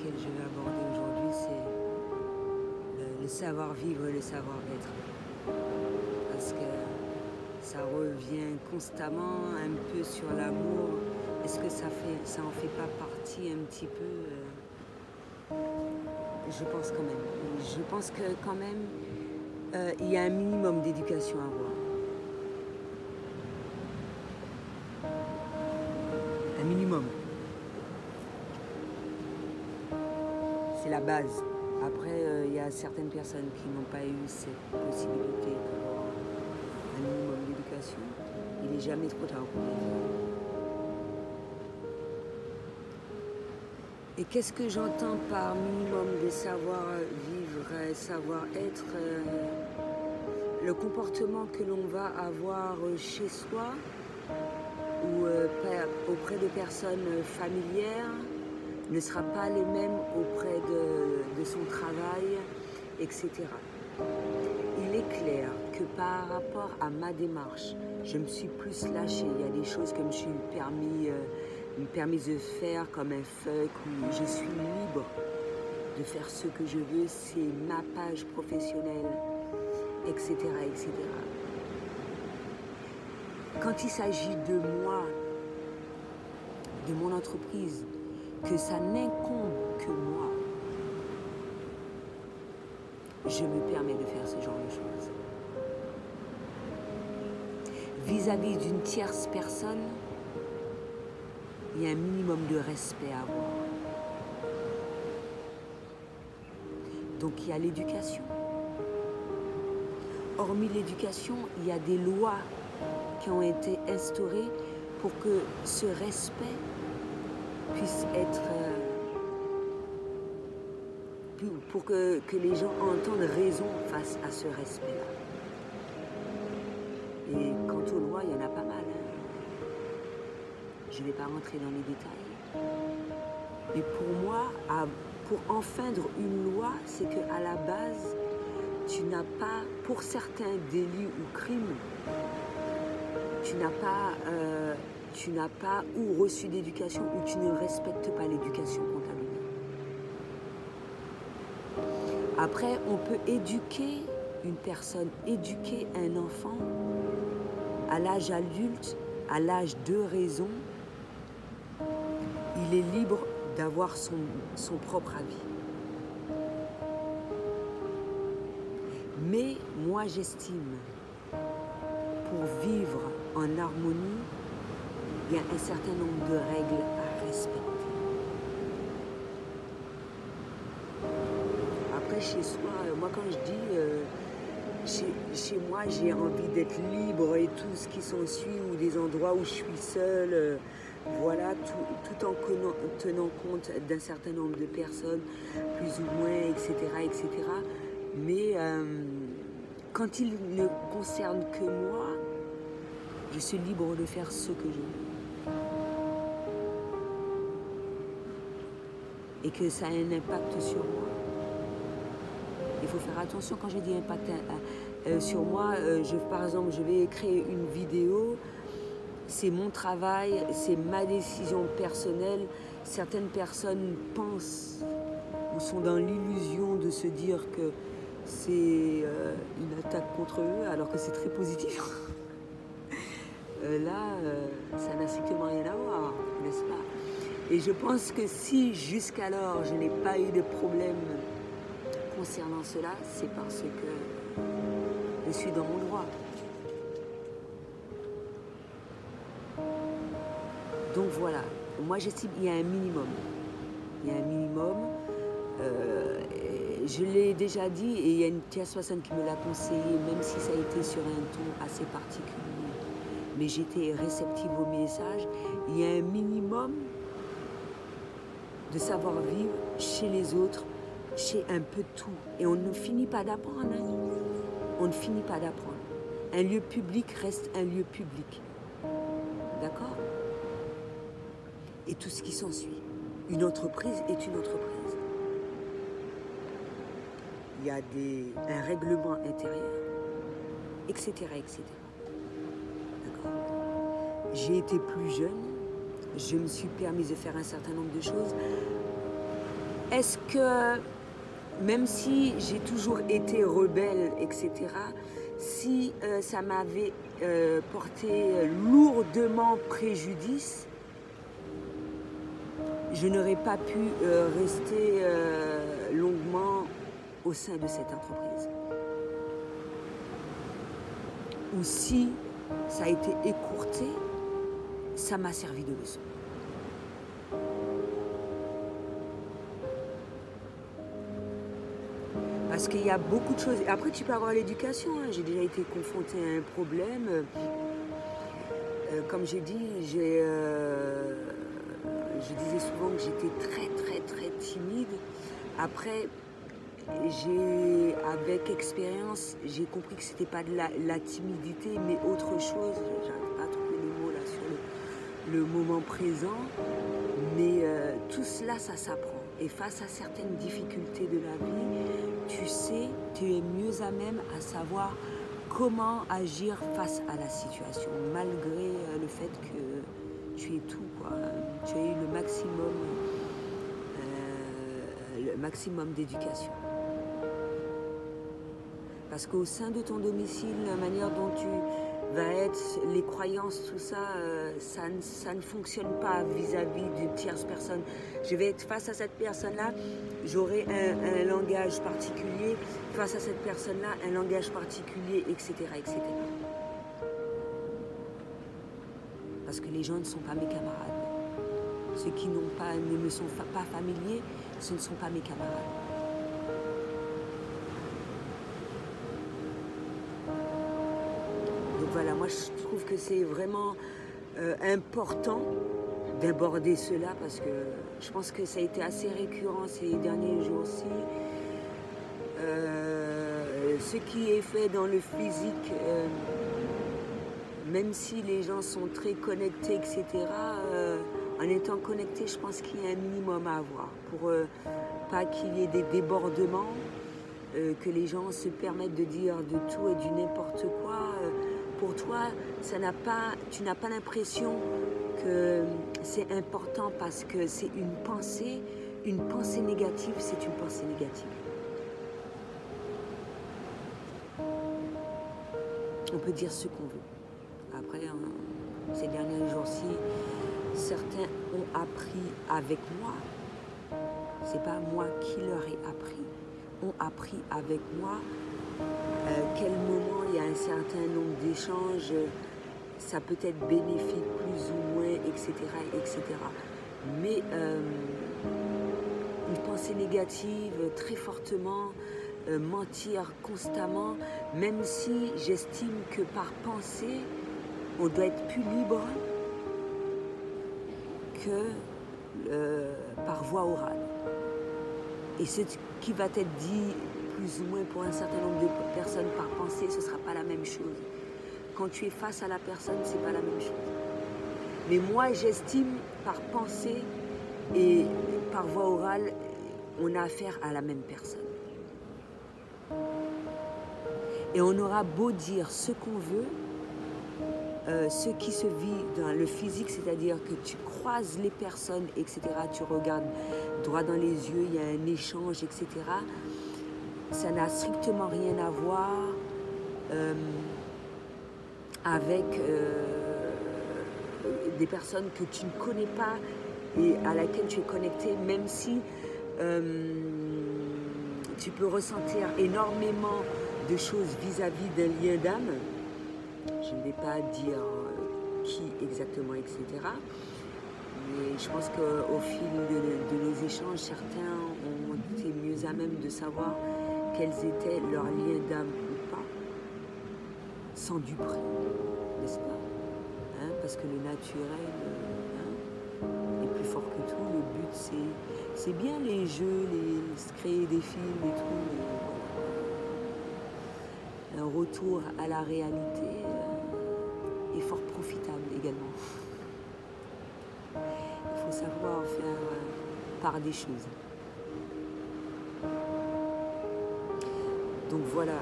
lequel je vais aborder aujourd'hui, c'est le savoir-vivre et le savoir-être. Parce que ça revient constamment un peu sur l'amour. Est-ce que ça en fait pas partie un petit peu Je pense quand même. Je pense que quand même, il y a un minimum d'éducation à avoir. Un minimum. C'est la base. Après, il y a certaines personnes qui n'ont pas eu cette possibilité d'avoir un minimum d'éducation. Il n'est jamais trop tard pour les faire. Et qu'est-ce que j'entends par minimum de savoir-vivre, savoir-être? Le comportement que l'on va avoir chez soi ou auprès de personnes familières ne sera pas le même auprès de son travail, etc. Il est clair que par rapport à ma démarche, je me suis plus lâchée. Il y a des choses que je me suis permis de faire comme un fuck, où je suis libre de faire ce que je veux, c'est ma page professionnelle, etc., etc. Quand il s'agit de moi, de mon entreprise, que ça n'incombe que moi, je me permets de faire ce genre de choses. Vis-à-vis d'une tierce personne, il y a un minimum de respect à avoir. Donc il y a l'éducation. Hormis l'éducation, il y a des lois qui ont été instaurées pour que ce respect puisse être... pour que les gens entendent raison face à ce respect-là. Et quant aux lois, il y en a pas mal. Je ne vais pas rentrer dans les détails. Mais pour moi, pour enfreindre une loi, c'est qu'à la base, tu n'as pas, pour certains délits ou crimes, tu n'as pas ou reçu d'éducation ou tu ne respectes pas l'éducation qu'on t'a donnée. Après, on peut éduquer une personne, éduquer un enfant à l'âge adulte, à l'âge de raison. Il est libre d'avoir son propre avis. Mais moi, j'estime, pour vivre en harmonie, il y a un certain nombre de règles à respecter. Après, chez soi, moi quand je dis, chez moi, j'ai envie d'être libre et tout ce qui s'ensuit, ou des endroits où je suis seule, voilà, tout en tenant compte d'un certain nombre de personnes, plus ou moins, etc., etc. Mais quand il ne concerne que moi, je suis libre de faire ce que je veux. Et que ça a un impact sur moi. Il faut faire attention quand je dis impact sur moi. Par exemple, je vais créer une vidéo. C'est mon travail, c'est ma décision personnelle. Certaines personnes pensent ou sont dans l'illusion de se dire que c'est une attaque contre eux, alors que c'est très positif. Là, ça n'a strictement rien à voir, n'est-ce pas? Et je pense que si jusqu'alors je n'ai pas eu de problème concernant cela, c'est parce que je suis dans mon droit. Donc voilà, moi j'estime qu'il y a un minimum. Il y a un minimum. Je l'ai déjà dit et il y a une tierce personne qui me l'a conseillé, même si ça a été sur un ton assez particulier. Mais j'étais réceptive au message. Il y a un minimum de savoir-vivre chez les autres, chez un peu de tout. Et on ne finit pas d'apprendre. Hein. On ne finit pas d'apprendre. Un lieu public reste un lieu public. D'accord? Et tout ce qui s'ensuit. Une entreprise est une entreprise. Il y a un règlement intérieur, etc., etc. D'accord? J'ai été plus jeune, je me suis permis de faire un certain nombre de choses. est-ce que, même si j'ai toujours été rebelle, etc., si ça m'avait porté lourdement préjudice, je n'aurais pas pu rester longuement au sein de cette entreprise. Ou si ça a été écourté, ça m'a servi de leçon. Parce qu'il y a beaucoup de choses. Après, tu peux avoir l'éducation. Hein. J'ai déjà été confrontée à un problème. Comme j'ai dit, je disais souvent que j'étais très timide. Après, avec expérience, j'ai compris que c'était pas de la timidité, mais autre chose. J'arrive pas à trouver les mots là sur le moment présent. Mais tout cela, ça s'apprend. Et face à certaines difficultés de la vie, tu es mieux à même à savoir comment agir face à la situation, malgré le fait que tu aies tout, quoi. Tu as eu le maximum d'éducation. Parce qu'au sein de ton domicile, la manière dont tu vas être, les croyances, tout ça, ça ne fonctionne pas vis-à-vis d'une tierce personne. Je vais être face à cette personne-là, j'aurai un langage particulier, face à cette personne-là, un langage particulier, etc., etc. Parce que les gens ne sont pas mes camarades. Ceux qui ne me sont pas familiers, ce ne sont pas mes camarades. Donc voilà, moi je trouve que c'est vraiment important d'aborder cela parce que je pense que ça a été assez récurrent ces derniers jours-ci. Ce qui est fait dans le physique, même si les gens sont très connectés, etc., en étant connectés, je pense qu'il y a un minimum à avoir pour pas qu'il y ait des débordements, que les gens se permettent de dire de tout et du n'importe quoi. Pour toi, tu n'as pas l'impression que c'est important parce que c'est une pensée négative, c'est une pensée négative. On peut dire ce qu'on veut. Après, ces derniers jours-ci, certains ont appris avec moi. C'est pas moi qui leur ai appris. Ont appris avec moi. Quel moment il y a un certain nombre d'échanges, ça peut être bénéfique plus ou moins, etc., etc. Mais une pensée négative très fortement, mentir constamment, même si j'estime que par pensée, on doit être plus libre que par voie orale. Et ce qui va être dit plus ou moins pour un certain nombre de personnes par pensée, ce ne sera pas la même chose. Quand tu es face à la personne, ce n'est pas la même chose. Mais moi, j'estime par pensée et par voie orale, on a affaire à la même personne. Et on aura beau dire ce qu'on veut, ce qui se vit dans le physique, c'est-à-dire que tu croises les personnes, etc., tu regardes droit dans les yeux, il y a un échange, etc., ça n'a strictement rien à voir avec des personnes que tu ne connais pas et à laquelle tu es connecté, même si tu peux ressentir énormément de choses vis-à-vis d'un lien d'âme. Je ne vais pas dire qui exactement, etc. Mais je pense qu'au fil de nos échanges, certains ont été mieux à même de savoir quels étaient leurs liens d'âme ou pas, sans du prix, n'est-ce pas, hein, parce que le naturel est plus fort que tout. Le but, c'est bien les jeux, créer des films et tout, mais un retour à la réalité est fort profitable également. Il faut savoir faire part des choses. Donc voilà,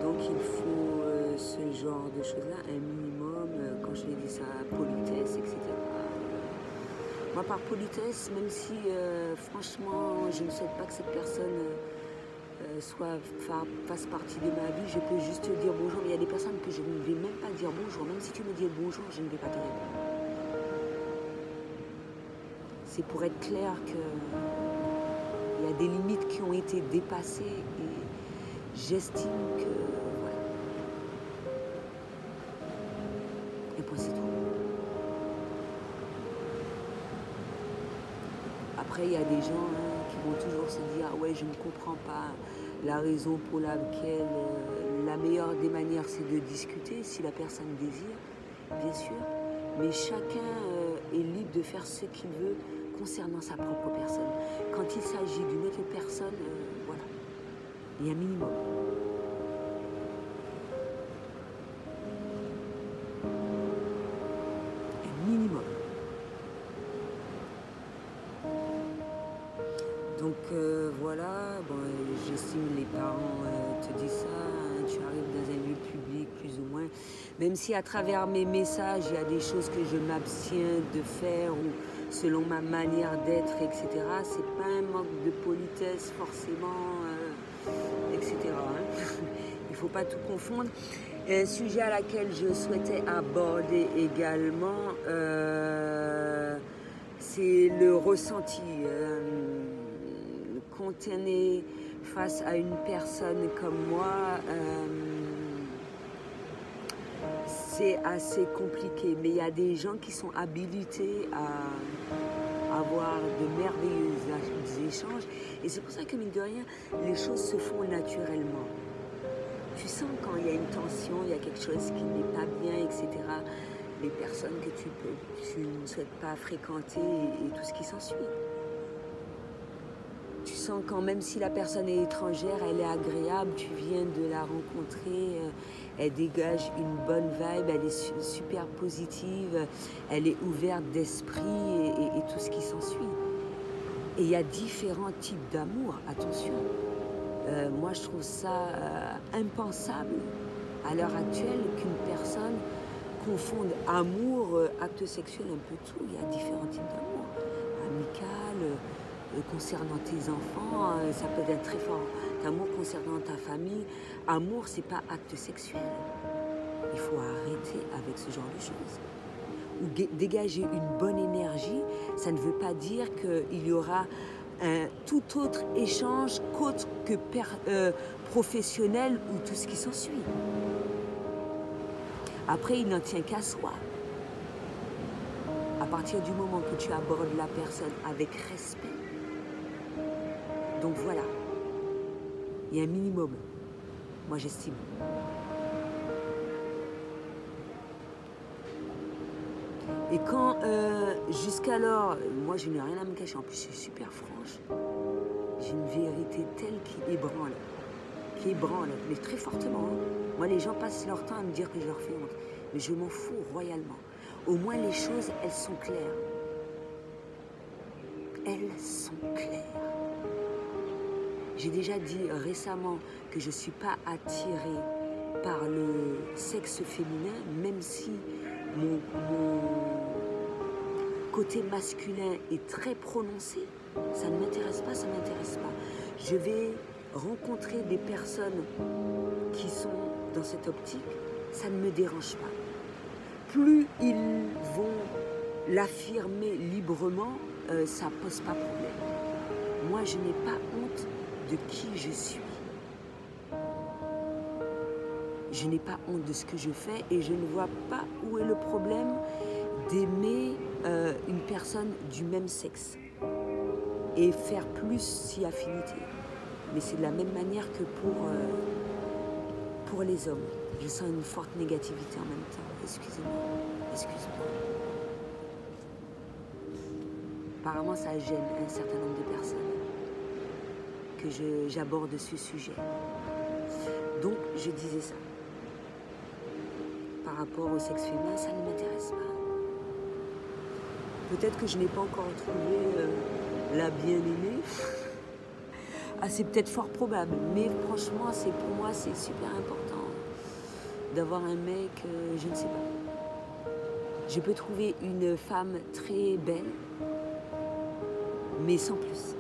donc il faut ce genre de choses-là, un minimum, quand je l'ai dit ça, politesse, etc. Moi, par politesse, même si franchement, je ne souhaite pas que cette personne fasse partie de ma vie, je peux juste dire bonjour. Mais il y a des personnes que je ne vais même pas dire bonjour. Même si tu me dis bonjour, je ne vais pas te répondre. C'est pour être clair qu'il y a des limites qui ont été dépassées et j'estime que voilà. Et puis c'est tout. Après, il y a des gens qui vont toujours se dire ah ouais, je ne comprends pas la raison pour laquelle la meilleure des manières c'est de discuter si la personne désire, bien sûr. Mais chacun est libre de faire ce qu'il veut concernant sa propre personne. Quand il s'agit d'une autre personne, voilà, il y a un minimum. Un minimum. Donc voilà, bon, j'estime les parents te disent ça, hein, tu arrives dans un lieu public plus ou moins, même si à travers mes messages il y a des choses que je m'abstiens de faire ou selon ma manière d'être, etc. C'est pas un manque de politesse forcément, etc. Hein. Il faut pas tout confondre. Et un sujet à laquelle je souhaitais aborder également, c'est le ressenti. Quand on est face à une personne comme moi, c'est assez compliqué. Mais il y a des gens qui sont habilités à avoir de merveilleux échanges. Et c'est pour ça que, mine de rien, les choses se font naturellement. Tu sens quand il y a une tension, il y a quelque chose qui n'est pas bien, etc. Les personnes que tu ne souhaites pas fréquenter et tout ce qui s'ensuit. Tu sens quand même si la personne est étrangère, elle est agréable, tu viens de la rencontrer, elle dégage une bonne vibe, elle est super positive, elle est ouverte d'esprit et tout ce qui s'ensuit. Et il y a différents types d'amour, attention. Moi, je trouve ça impensable à l'heure actuelle qu'une personne confonde amour, acte sexuel, un peu tout. Il y a différents types d'amour. Amical, concernant tes enfants, ça peut être très fort. Amour concernant ta famille. Amour, c'est pas acte sexuel. Il faut arrêter avec ce genre de choses. Ou dégager une bonne énergie, ça ne veut pas dire qu'il y aura un tout autre échange qu'autre que professionnel ou tout ce qui s'ensuit. Après, il n'en tient qu'à soi. À partir du moment que tu abordes la personne avec respect, donc voilà, il y a un minimum, moi j'estime. Et quand, jusqu'alors, moi je n'ai rien à me cacher, en plus je suis super franche, j'ai une vérité telle qui ébranle, mais très fortement. Hein. Moi les gens passent leur temps à me dire que je leur fais honte, mais je m'en fous royalement. Au moins les choses, elles sont claires. Elles sont claires. J'ai déjà dit récemment que je ne suis pas attirée par le sexe féminin, même si mon côté masculin est très prononcé. Ça ne m'intéresse pas, ça ne m'intéresse pas. Je vais rencontrer des personnes qui sont dans cette optique, ça ne me dérange pas. Plus ils vont l'affirmer librement, ça ne pose pas problème. Moi, je n'ai pas honte de qui je suis. Je n'ai pas honte de ce que je fais et je ne vois pas où est le problème d'aimer une personne du même sexe et faire plus si affinité. Mais c'est de la même manière que pour les hommes. Je sens une forte négativité en même temps. Excusez-moi. Excuse-moi. Apparemment, ça gêne un certain nombre de personnes que j'aborde ce sujet. Donc, je disais ça. Par rapport au sexe féminin, ça ne m'intéresse pas. Peut-être que je n'ai pas encore trouvé la bien-aimée. Ah, c'est peut-être fort probable, mais franchement, pour moi, c'est super important d'avoir un mec, je ne sais pas. Je peux trouver une femme très belle, mais sans plus.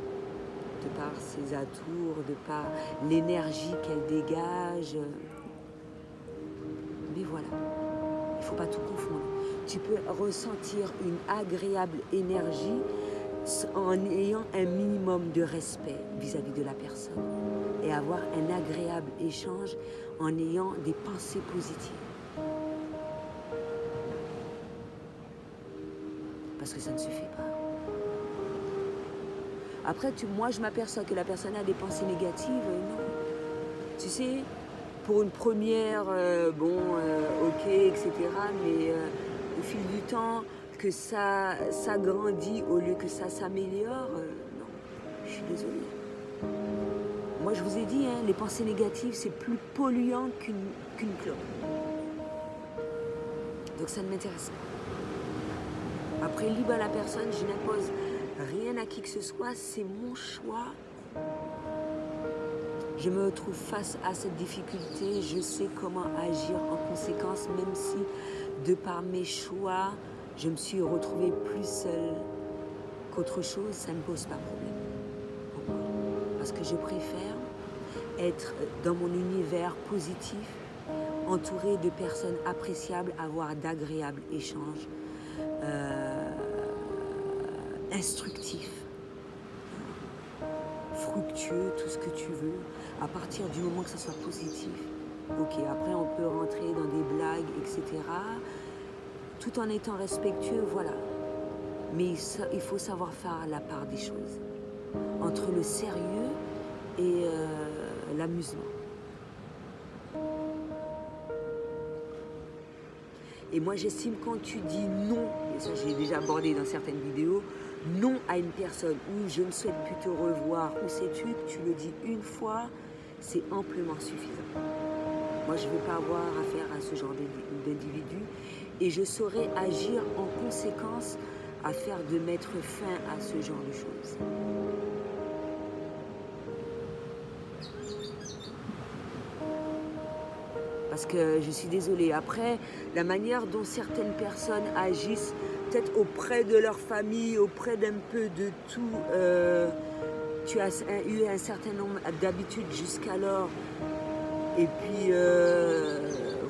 De par ses atours, de par l'énergie qu'elle dégage. Mais voilà, il ne faut pas tout confondre. Tu peux ressentir une agréable énergie en ayant un minimum de respect vis-à-vis de la personne et avoir un agréable échange en ayant des pensées positives. Parce que ça ne se fait pas. Après, moi, je m'aperçois que la personne a des pensées négatives. Non. Tu sais, pour une première, ok, etc. Mais au fil du temps, que ça grandit au lieu que ça s'améliore, non, je suis désolée. Moi, je vous ai dit, hein, les pensées négatives, c'est plus polluant qu'une clope. Donc ça ne m'intéresse pas. Après, libre à la personne, je n'impose rien à qui que ce soit, c'est mon choix. Je me trouve face à cette difficulté, je sais comment agir en conséquence, même si de par mes choix, je me suis retrouvée plus seule qu'autre chose, ça ne me pose pas problème. Pourquoi? Parce que je préfère être dans mon univers positif, entourée de personnes appréciables, avoir d'agréables échanges, instructifs, fructueux, tout ce que tu veux, à partir du moment que ça soit positif. Ok, après on peut rentrer dans des blagues, etc. Tout en étant respectueux, voilà. Mais il faut savoir faire la part des choses entre le sérieux et l'amusement. Et moi j'estime quand tu dis non, et ça j'ai déjà abordé dans certaines vidéos, non à une personne où je ne souhaite plus te revoir, où sais-tu que tu le dis une fois, c'est amplement suffisant. Moi je ne veux pas avoir affaire à ce genre d'individu et je saurais agir en conséquence afin de mettre fin à ce genre de choses. Parce que je suis désolée, après, la manière dont certaines personnes agissent, peut-être auprès de leur famille, auprès d'un peu de tout, tu as eu un certain nombre d'habitudes jusqu'alors, et puis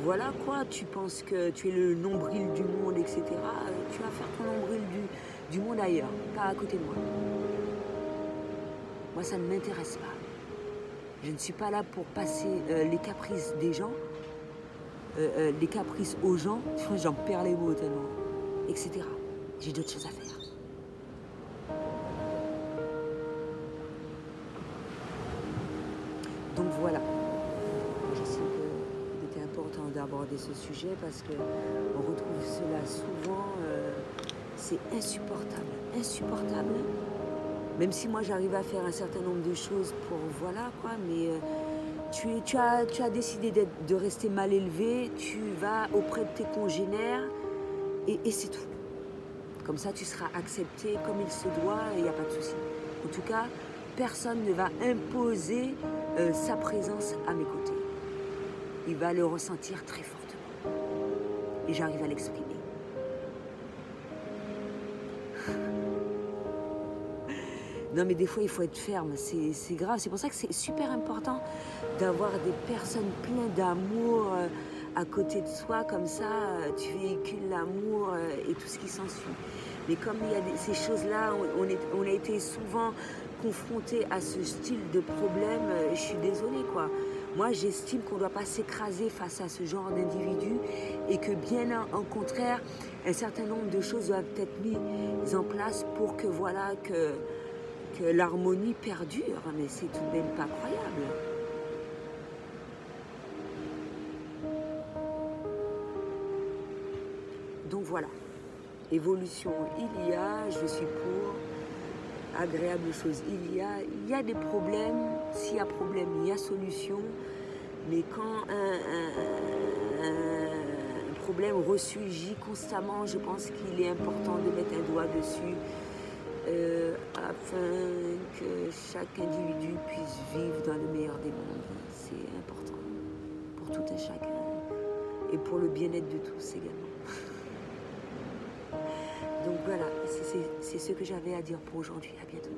voilà quoi, tu penses que tu es le nombril du monde, etc. Tu vas faire ton nombril du monde ailleurs, pas à côté de moi. Moi, ça ne m'intéresse pas. Je ne suis pas là pour passer les caprices des gens. Les caprices aux gens, j'en perds les mots tellement, etc. J'ai d'autres choses à faire. Donc voilà. Je sais qu'il était important d'aborder ce sujet parce qu'on retrouve cela souvent. C'est insupportable. Insupportable. Même si moi j'arrive à faire un certain nombre de choses pour voilà quoi, mais tu as décidé de rester mal élevé, tu vas auprès de tes congénères et c'est tout. Comme ça, tu seras accepté comme il se doit et il n'y a pas de souci. En tout cas, personne ne va imposer sa présence à mes côtés. Il va le ressentir très fortement. Et j'arrive à l'exprimer. Non mais des fois il faut être ferme, c'est grave. C'est pour ça que c'est super important d'avoir des personnes pleines d'amour à côté de soi, comme ça tu véhicules l'amour et tout ce qui s'ensuit. Mais comme il y a ces choses-là, on a été souvent confrontés à ce style de problème, je suis désolée quoi. Moi j'estime qu'on ne doit pas s'écraser face à ce genre d'individu et que bien au contraire, un certain nombre de choses doivent être mises en place pour que voilà que l'harmonie perdure, mais c'est tout de même pas croyable. Donc voilà, évolution il y a, je suis pour, agréable chose il y a des problèmes, s'il y a problème il y a solution, mais quand un problème ressurgit constamment, je pense qu'il est important de mettre un doigt dessus, afin que chaque individu puisse vivre dans le meilleur des mondes. C'est important pour tout un chacun et pour le bien-être de tous également. Donc Donc voilà, c'est ce que j'avais à dire pour aujourd'hui. À bientôt.